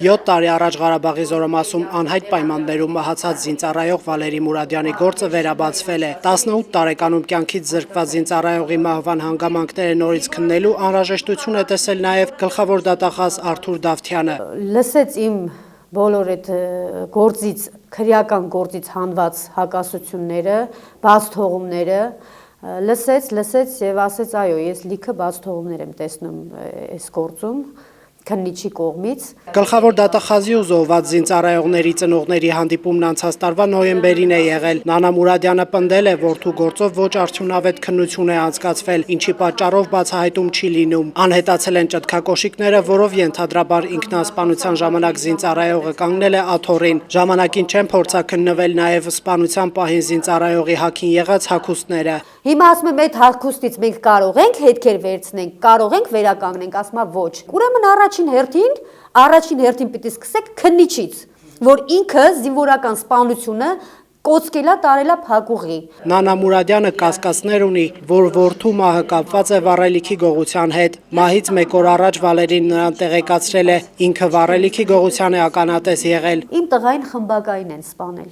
7 տարի առաջ Ղարաբաղի զորամասում անհայտ պայմաններում մահացած զինծառայող Վալերի Մուրադյանի գործը վերաբացվել է։ 18 տարեկանում կյանքից զրկված զինծառայողի մահվան հանգամանքները նորից քննելու անհրաժեշտություն է տեսել նաև գլխավոր դատախազ Արթուր Դավթյանը։ Լսեց իմ բոլոր այդ գործից, քրեական գործից հանված հակասությունները, բաց թողումները, լսեց եւ ասեց այո, ես լիքը բաց թողումներ եմ տեսնում այս գործում քննիչի կողմից։ Գլխավոր դատախազի ու զոհված զինծառայողների ծնողների հանդիպումն անցած տարվա նոյեմբերին է եղել։ Նանա Մուրադյանը պնդել է, որդու գործով ոչ արդյունավետ քննություն է անցկացվել, ինչի պատճառով բացահայտում չի լինում։ Անհետացել են ճտկակոշիկները, որով ենթադրաբար ինքնասպանության ժամանակ զինծառայողը կանգնել է աթոռին։ Ժամանակին չեն փորձաքննվել նաև սպանության պահին զինծառայողի հագին եղած հագուստները։ Հիմա ասում եմ, այդ հագուստից մենք կարող ենք հետքեր վերցնենք, կարող ենք վերականգնենք, ասում եմ ոչ։ Ուրեմն առաջին հերթին պիտի սկսեք քննիչից, որ ինքը զինվորական սպանությունը կոծկելա տարելա փակուղի։ Նանա Մուրադյանը կասկածներ ունի, որ որդու մահը կապված է վառելիքի գողության հետ։ Մահից մեկ օր առաջ Վալերին նրան տեղեկացրել է, ինքը վառելիքի գողության է ականատես եղել։ Իմ տղային խմբակային են սպանել։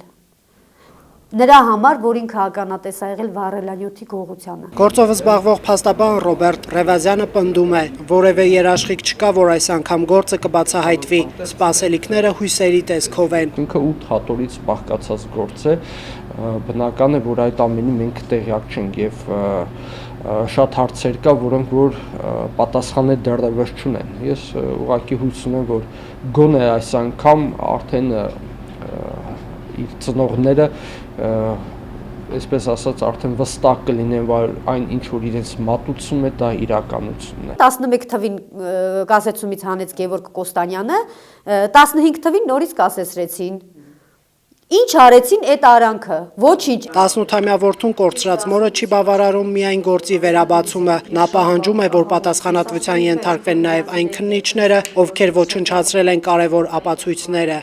Նրա համար, որ ինքը ականատես ա եղել վառելանյութի գողությանը։ Գործով զբաղվող փաստաբան Ռոբերտ Ռևազյանը պնդում է, որևէ երաշխիք չկա, որ այս անգամ գործը կբացահայտվի։ Սպասելիքները հույսերի տեսքով են։ Ինքը 8 հատորից բաղկացած գործ է, բնական է, որ այդ ամենի մենք տեղյակ չենք եւ շատ հարցեր կա, որոնք որ պատասխաններ դեռևս չունեն։ Ես ուղղակի հույս ունեմ, որ գոնե այս անգամ արդեն իր ծնողները այսպես ասած արդեն վստահ կլինեն, որ այն ինչ որ իրենց մատուցում է, դա իրականությունն է։ 11 թվին կասեցումից հանեց Գևորգ Կոստանյանը, 15 թվին նորից կասեցրեցին։ Ինչ արեցին այդ արանքը, ոչինչ։ 18-ամյա որդուն կորցրած մորը չի բավարարում միայն գործի վերաբացումը, նա պահանջում է, որ պատասխանատվության ենթարկվեն նաև այն քննիչները, ովքեր ոչնչացրել են կարևոր ապացույցները։